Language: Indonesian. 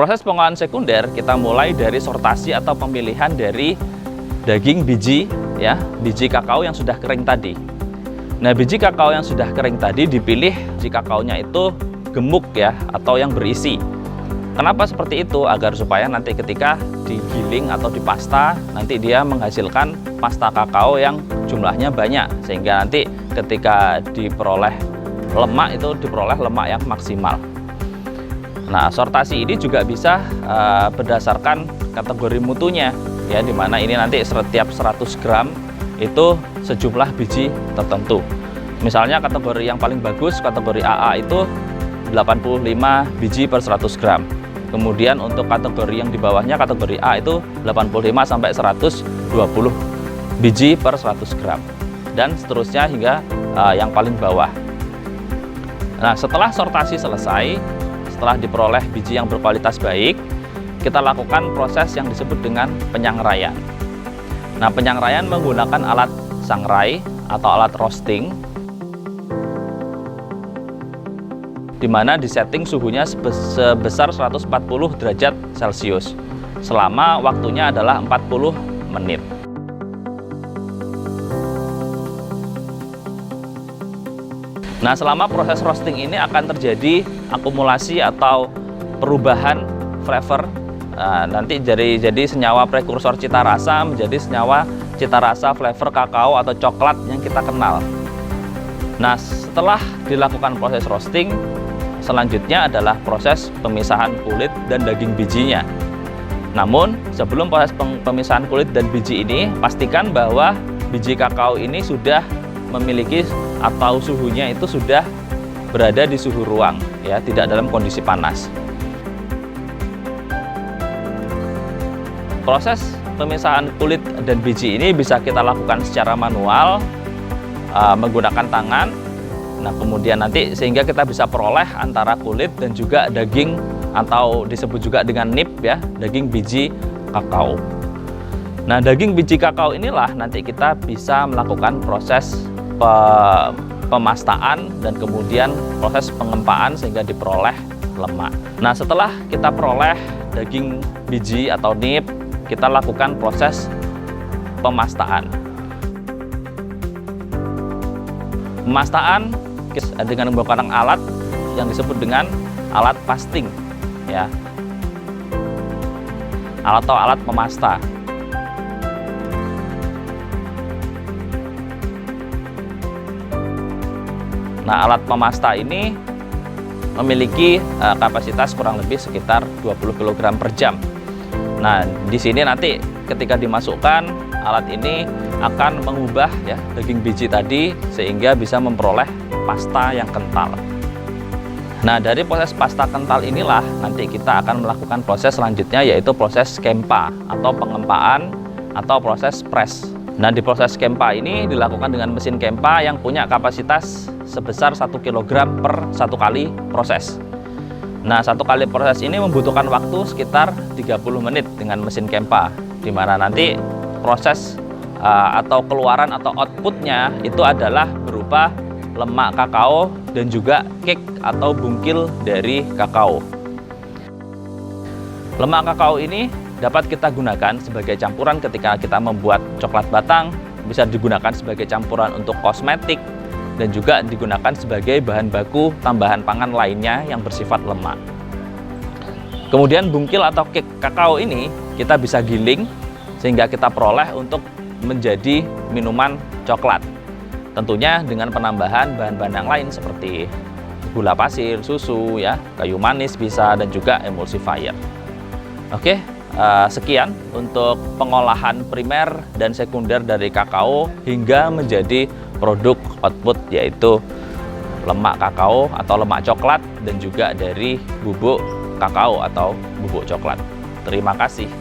Proses pengolahan sekunder kita mulai dari sortasi atau pemilihan dari daging biji, ya, biji kakao yang sudah kering tadi. Nah, biji kakao yang sudah kering tadi dipilih jika kakaonya itu gemuk, ya, atau yang berisi. Kenapa seperti itu? Agar supaya nanti ketika digiling atau dipasta, nanti dia menghasilkan pasta kakao yang jumlahnya banyak, sehingga nanti ketika diperoleh lemak itu diperoleh lemak yang maksimal. Nah, sortasi ini juga bisa berdasarkan kategori mutunya, ya, dimana ini nanti setiap 100 gram itu sejumlah biji tertentu. Misalnya kategori yang paling bagus, kategori AA itu 85 biji per 100 gram. Kemudian untuk kategori yang di bawahnya, kategori A itu 85 sampai 120 biji per 100 gram. Dan seterusnya hingga yang paling bawah. Nah, setelah sortasi selesai, setelah diperoleh biji yang berkualitas baik, kita lakukan proses yang disebut dengan penyangraian. Nah, penyangraian menggunakan alat sangrai atau alat roasting, di mana disetting suhunya sebesar 140 derajat Celcius. Selama waktunya adalah 40 menit. Nah, selama proses roasting ini akan terjadi akumulasi atau perubahan flavor. Nanti jadi senyawa prekursor cita rasa menjadi senyawa cita rasa flavor kakao atau coklat yang kita kenal. Nah, setelah dilakukan proses roasting, selanjutnya adalah proses pemisahan kulit dan daging bijinya. Namun, sebelum proses pemisahan kulit dan biji ini, pastikan bahwa biji kakao ini sudah memiliki atau suhunya itu sudah berada di suhu ruang, ya, tidak dalam kondisi panas. Proses pemisahan kulit dan biji ini bisa kita lakukan secara manual menggunakan tangan. Nah, kemudian nanti sehingga kita bisa peroleh antara kulit dan juga daging atau disebut juga dengan nib, ya, daging biji kakao. Nah, daging biji kakao inilah nanti kita bisa melakukan proses pemastaan dan kemudian proses pengempaan sehingga diperoleh lemak. Nah, setelah kita peroleh daging biji atau nib, kita lakukan proses pemastaan. Pemastaan dengan menggunakan alat yang disebut dengan alat pasting, ya, atau alat pemasta. Nah, alat pemasta ini memiliki kapasitas kurang lebih sekitar 20 kg per jam. Nah, di sini nanti ketika dimasukkan, alat ini akan mengubah, ya, daging biji tadi sehingga bisa memperoleh pasta yang kental. Nah, dari proses pasta kental inilah nanti kita akan melakukan proses selanjutnya, yaitu proses kempa atau pengempaan atau proses press. Nah, di proses kempa ini dilakukan dengan mesin kempa yang punya kapasitas sebesar 1 kg per 1 kali proses. Nah, 1 kali proses ini membutuhkan waktu sekitar 30 menit dengan mesin kempa, di mana nanti proses atau keluaran atau outputnya itu adalah berupa lemak kakao dan juga cake atau bungkil dari kakao. Lemak kakao ini dapat kita gunakan sebagai campuran ketika kita membuat coklat batang, bisa digunakan sebagai campuran untuk kosmetik, dan juga digunakan sebagai bahan baku tambahan pangan lainnya yang bersifat lemak. Kemudian bungkil atau cake kakao ini kita bisa giling sehingga kita peroleh untuk menjadi minuman coklat. Tentunya dengan penambahan bahan-bahan yang lain seperti gula pasir, susu, ya, kayu manis bisa, dan juga emulsifier. Oke. Sekian untuk pengolahan primer dan sekunder dari kakao hingga menjadi produk output, yaitu lemak kakao atau lemak coklat dan juga dari bubuk kakao atau bubuk coklat. Terima kasih.